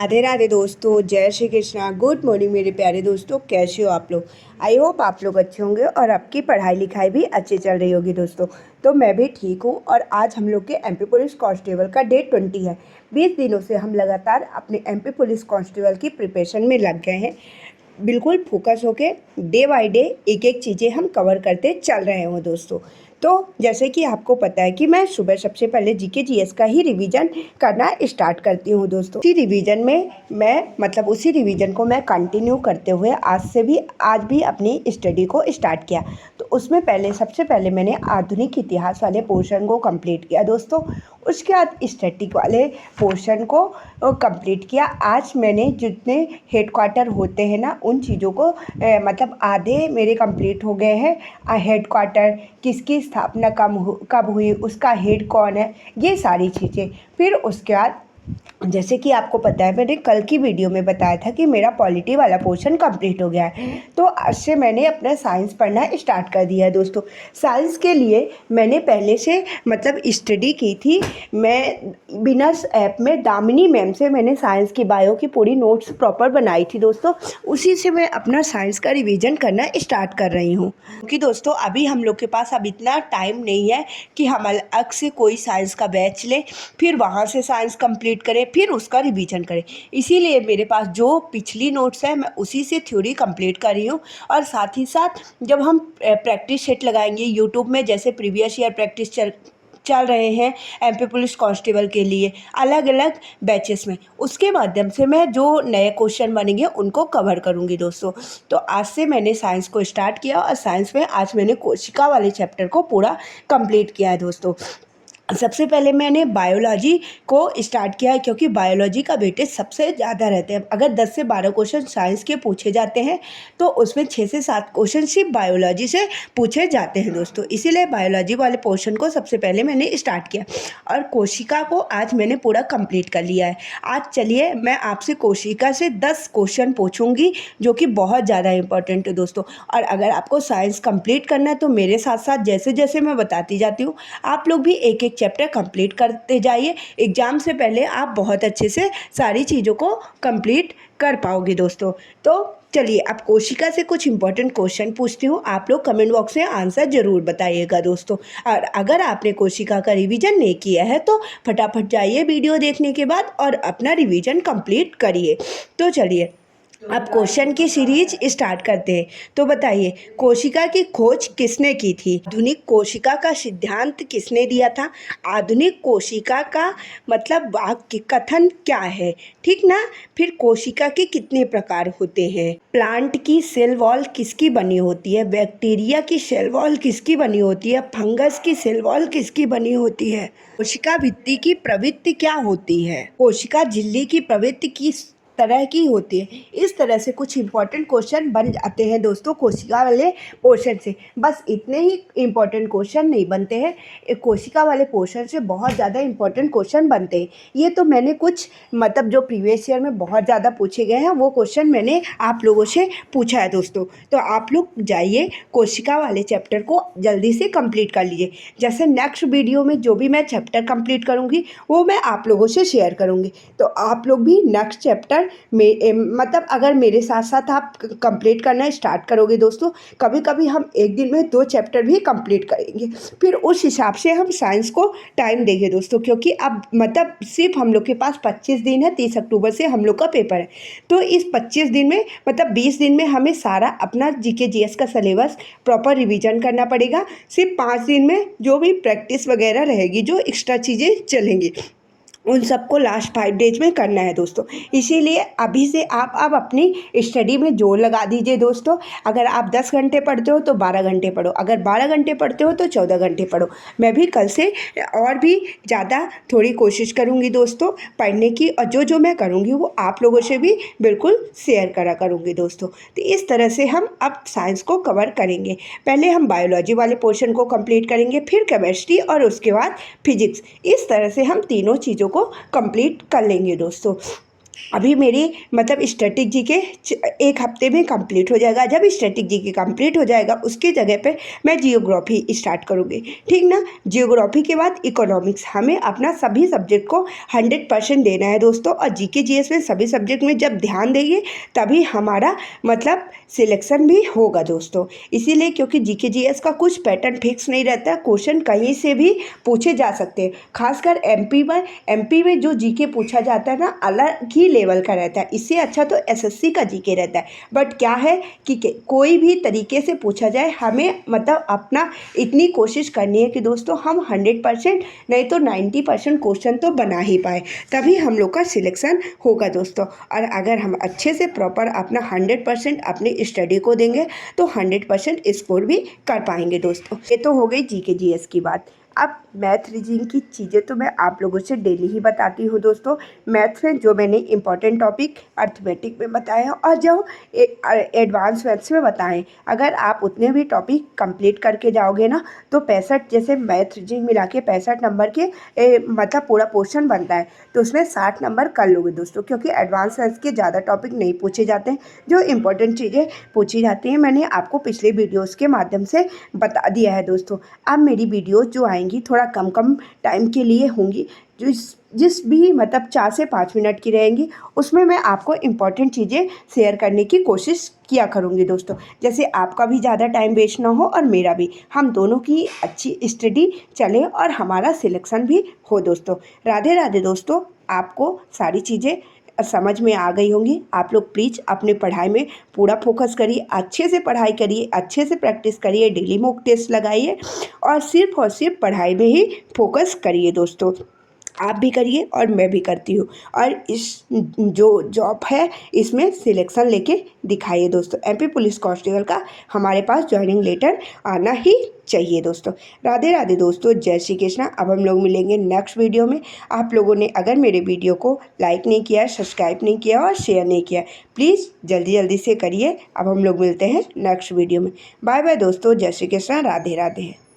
राधे राधे दोस्तों, जय Shri Krishna. Good morning मेरे प्यारे दोस्तों, कैसे हो आप लोग। आई होप आप लोग अच्छे होंगे और आपकी पढ़ाई लिखाई भी अच्छी चल रही होगी दोस्तों। तो मैं भी ठीक हूँ और आज हम लोग के एमपी पुलिस कांस्टेबल का डे 20 है। 20 दिनों से हम लगातार अपने एमपी पुलिस कांस्टेबल की प्रिपरेशन में लग गए हैं। बिल्कुल फोकस होके डे बाय डे एक एक चीज़ें हम कवर करते चल रहे हो दोस्तों। तो जैसे कि आपको पता है कि मैं सुबह सबसे पहले जीके जीएस का ही रिवीजन करना स्टार्ट करती हूँ दोस्तों। उसी रिवीजन को मैं कंटिन्यू करते हुए आज भी अपनी स्टडी को स्टार्ट किया। तो उसमें सबसे पहले मैंने आधुनिक इतिहास वाले पोर्शन को कंप्लीट किया दोस्तों। उसके बाद स्टैटिक वाले पोर्शन को कंप्लीट किया। आज मैंने जितने हेडक्वार्टर होते हैं ना, उन चीज़ों को आधे मेरे कंप्लीट हो गए हैं। हेडक्वार्टर किसकी स्थापना कब हुई, उसका हेड कौन है, ये सारी चीज़ें। फिर उसके बाद जैसे कि आपको पता है, मैंने कल की वीडियो में बताया था कि मेरा पॉलिटी वाला पोर्शन कंप्लीट हो गया है। तो आज से मैंने अपना साइंस पढ़ना स्टार्ट कर दिया है दोस्तों। साइंस के लिए मैंने पहले से स्टडी की थी। मैं बिना ऐप में दामिनी मैम से मैंने साइंस की बायो की पूरी नोट्स प्रॉपर बनाई थी दोस्तों। उसी से मैं अपना साइंस का रिवीजन करना स्टार्ट कर रही हूँ, क्योंकि दोस्तों अभी हम लोग के पास अब इतना टाइम नहीं है कि हम अलग से कोई साइंस का बैच लें, फिर वहाँ से साइंस कंप्लीट करें, फिर उसका रिवीजन करें। इसीलिए मेरे पास जो पिछली नोट्स है, मैं उसी से थ्योरी कंप्लीट कर रही हूँ। और साथ ही साथ जब हम प्रैक्टिस सेट लगाएंगे यूट्यूब में, जैसे प्रीवियस ईयर प्रैक्टिस चल रहे हैं एमपी पुलिस कांस्टेबल के लिए अलग अलग बैचेस में, उसके माध्यम से मैं जो नए क्वेश्चन बनेंगे उनको कवर करूंगी दोस्तों। तो आज से मैंने साइंस को स्टार्ट किया और साइंस में आज मैंने कोशिका वाले चैप्टर को पूरा कंप्लीट किया है दोस्तों। सबसे पहले मैंने बायोलॉजी को स्टार्ट किया है, क्योंकि बायोलॉजी का वेटेज सबसे ज़्यादा रहते हैं। अगर 10 से 12 क्वेश्चन साइंस के पूछे जाते हैं तो उसमें 6 से 7 क्वेश्चन सिर्फ बायोलॉजी से पूछे जाते हैं दोस्तों। इसीलिए बायोलॉजी वाले पोर्शन को सबसे पहले मैंने स्टार्ट किया और कोशिका को आज मैंने पूरा कंप्लीट कर लिया है। आज चलिए मैं आपसे कोशिका से 10 क्वेश्चन पूछूंगी, जो कि बहुत ज़्यादा इंपॉर्टेंट है दोस्तों। और अगर आपको साइंस कंप्लीट करना है तो मेरे साथ साथ जैसे जैसे मैं बताती जाती हूँ, आप लोग भी एक एक चैप्टर कंप्लीट करते जाइए। एग्जाम से पहले आप बहुत अच्छे से सारी चीज़ों को कंप्लीट कर पाओगे दोस्तों। तो चलिए अब कोशिका से कुछ इंपॉर्टेंट क्वेश्चन पूछती हूँ, आप लोग कमेंट बॉक्स में आंसर जरूर बताइएगा दोस्तों। और अगर आपने कोशिका का रिवीजन नहीं किया है तो फटाफट जाइए वीडियो देखने के बाद और अपना रिवीजन कंप्लीट करिए। तो चलिए अब क्वेश्चन की सीरीज स्टार्ट करते हैं। तो बताइए, कोशिका की खोज किसने की थी? आधुनिक कोशिका का सिद्धांत किसने दिया था? आधुनिक कोशिका का वाक्य कथन क्या है, ठीक ना? फिर कोशिका के कितने प्रकार होते हैं? प्लांट की सेल वॉल किसकी बनी होती है? बैक्टीरिया की सेल वॉल किसकी बनी होती है? फंगस की सेल वॉल किसकी बनी होती है? कोशिका भित्ति की प्रवृत्ति क्या होती है? कोशिका झिल्ली की प्रवृत्ति किस तरह की होती है? इस तरह से कुछ इंपॉर्टेंट क्वेश्चन बन जाते हैं दोस्तों कोशिका वाले पोर्शन से। बस इतने ही इंपॉर्टेंट क्वेश्चन नहीं बनते हैं, एक कोशिका वाले पोर्शन से बहुत ज़्यादा इंपॉर्टेंट क्वेश्चन बनते हैं। ये तो मैंने कुछ जो प्रीवियस ईयर में बहुत ज़्यादा पूछे गए हैं वो क्वेश्चन मैंने आप लोगों से पूछा है दोस्तों। तो आप लोग जाइए कोशिका वाले चैप्टर को जल्दी से कंप्लीट कर लीजिए। जैसे नेक्स्ट वीडियो में जो भी मैं चैप्टर कंप्लीट करूँगी वो मैं आप लोगों से शेयर करूँगी। तो आप लोग भी नेक्स्ट चैप्टर में अगर मेरे साथ साथ आप कंप्लीट करना स्टार्ट करोगे दोस्तों, कभी कभी हम एक दिन में 2 चैप्टर भी कंप्लीट करेंगे। फिर उस हिसाब से हम साइंस को टाइम देंगे दोस्तों, क्योंकि अब सिर्फ हम लोग के पास 25 दिन है। 30 अक्टूबर से हम लोग का पेपर है। तो इस 25 दिन में 20 दिन में हमें सारा अपना जीके जीएस का सिलेबस प्रॉपर रिवीजन करना पड़ेगा। सिर्फ 5 दिन में जो भी प्रैक्टिस वगैरह रहेगी, जो एक्स्ट्रा चीज़ें चलेंगी, उन सबको लास्ट 5 डेज में करना है दोस्तों। इसीलिए अभी से आप अपनी स्टडी में जोर लगा दीजिए दोस्तों। अगर आप 10 घंटे पढ़ते हो तो 12 घंटे पढ़ो, अगर 12 घंटे पढ़ते हो तो 14 घंटे पढ़ो। मैं भी कल से और भी ज़्यादा थोड़ी कोशिश करूँगी दोस्तों पढ़ने की, और जो मैं करूँगी वो आप लोगों से भी बिल्कुल शेयर करा करूँगी दोस्तों। तो इस तरह से हम अब साइंस को कवर करेंगे। पहले हम बायोलॉजी वाले पोर्शन को कंप्लीट करेंगे, फिर केमिस्ट्री और उसके बाद फिजिक्स। इस तरह से हम तीनों चीज़ों को कंप्लीट कर लेंगे दोस्तों। अभी मेरी मतलब स्टैटिक जीके 1 हफ्ते में कंप्लीट हो जाएगा। जब स्टैटिक जीके कंप्लीट हो जाएगा उसकी जगह पे मैं जियोग्राफी स्टार्ट करूँगी, ठीक ना। जियोग्राफी के बाद इकोनॉमिक्स, हमें अपना सभी सब्जेक्ट को 100% देना है दोस्तों। और जीके जीएस में सभी सब्जेक्ट में जब ध्यान देंगे तभी हमारा मतलब सिलेक्शन भी होगा दोस्तों। इसीलिए क्योंकि जीके जीएस का कुछ पैटर्न फिक्स नहीं रहता, क्वेश्चन कहीं से भी पूछे जा सकते हैं। खासकर एमपी में जो जीके पूछा जाता है ना, अलग ही लेवल का रहता है। इससे अच्छा तो एसएससी का जीके रहता है। बट क्या है कि कोई भी तरीके से पूछा जाए, हमें मतलब अपना इतनी कोशिश करनी है कि दोस्तों हम 100% नहीं तो 90% क्वेश्चन तो बना ही पाए, तभी हम लोग का सिलेक्शन होगा दोस्तों। और अगर हम अच्छे से प्रॉपर अपना 100% अपनी स्टडी को देंगे तो 100% स्कोर भी कर पाएंगे दोस्तों। ये तो हो गई जीके जीएस की बात। अब मैथ रीजनिंग की चीज़ें तो मैं आप लोगों से डेली ही बताती हूँ दोस्तों। मैथ में जो मैंने इंपॉर्टेंट टॉपिक अर्थमेटिक में बताया और जो एडवांस मैथ्स में बताएं, अगर आप उतने भी टॉपिक कंप्लीट करके जाओगे ना तो 65, जैसे मैथ रीजनिंग मिला के 65 नंबर के मतलब पूरा पोर्शन बनता है, तो उसमें 60 नंबर कर लोगे दोस्तों। क्योंकि एडवांस मैथ्स के ज़्यादा टॉपिक नहीं पूछे जाते हैं, जो इंपॉर्टेंट चीज़ें पूछी जाती हैं मैंने आपको पिछले वीडियोज़ के माध्यम से बता दिया है दोस्तों। अब मेरी वीडियो जो आएंगी थोड़ा कम टाइम के लिए होंगी, जिस भी मतलब 4 से 5 मिनट की रहेंगी, उसमें मैं आपको इम्पॉर्टेंट चीज़ें शेयर करने की कोशिश किया करूँगी दोस्तों। जैसे आपका भी ज़्यादा टाइम वेस्ट ना हो और मेरा भी, हम दोनों की अच्छी स्टडी चले और हमारा सिलेक्शन भी हो दोस्तों। राधे राधे दोस्तों। आपको सारी चीज़ें समझ में आ गई होंगी। आप लोग प्लीज़ अपने पढ़ाई में पूरा फोकस करिए, अच्छे से पढ़ाई करिए, अच्छे से प्रैक्टिस करिए, डेली मॉक टेस्ट लगाइए और सिर्फ पढ़ाई में ही फोकस करिए दोस्तों। आप भी करिए और मैं भी करती हूँ। और इस जो जॉब है इसमें सिलेक्शन लेके दिखाइए दोस्तों। एमपी पुलिस कांस्टेबल का हमारे पास ज्वाइनिंग लेटर आना ही चाहिए दोस्तों। राधे राधे दोस्तों, जय श्री कृष्णा। अब हम लोग मिलेंगे नेक्स्ट वीडियो में। आप लोगों ने अगर मेरे वीडियो को लाइक नहीं किया, सब्सक्राइब नहीं किया और शेयर नहीं किया, प्लीज़ जल्दी जल्दी से करिए। अब हम लोग मिलते हैं नेक्स्ट वीडियो में। बाय बाय दोस्तों, जय श्री कृष्णा, राधे राधे।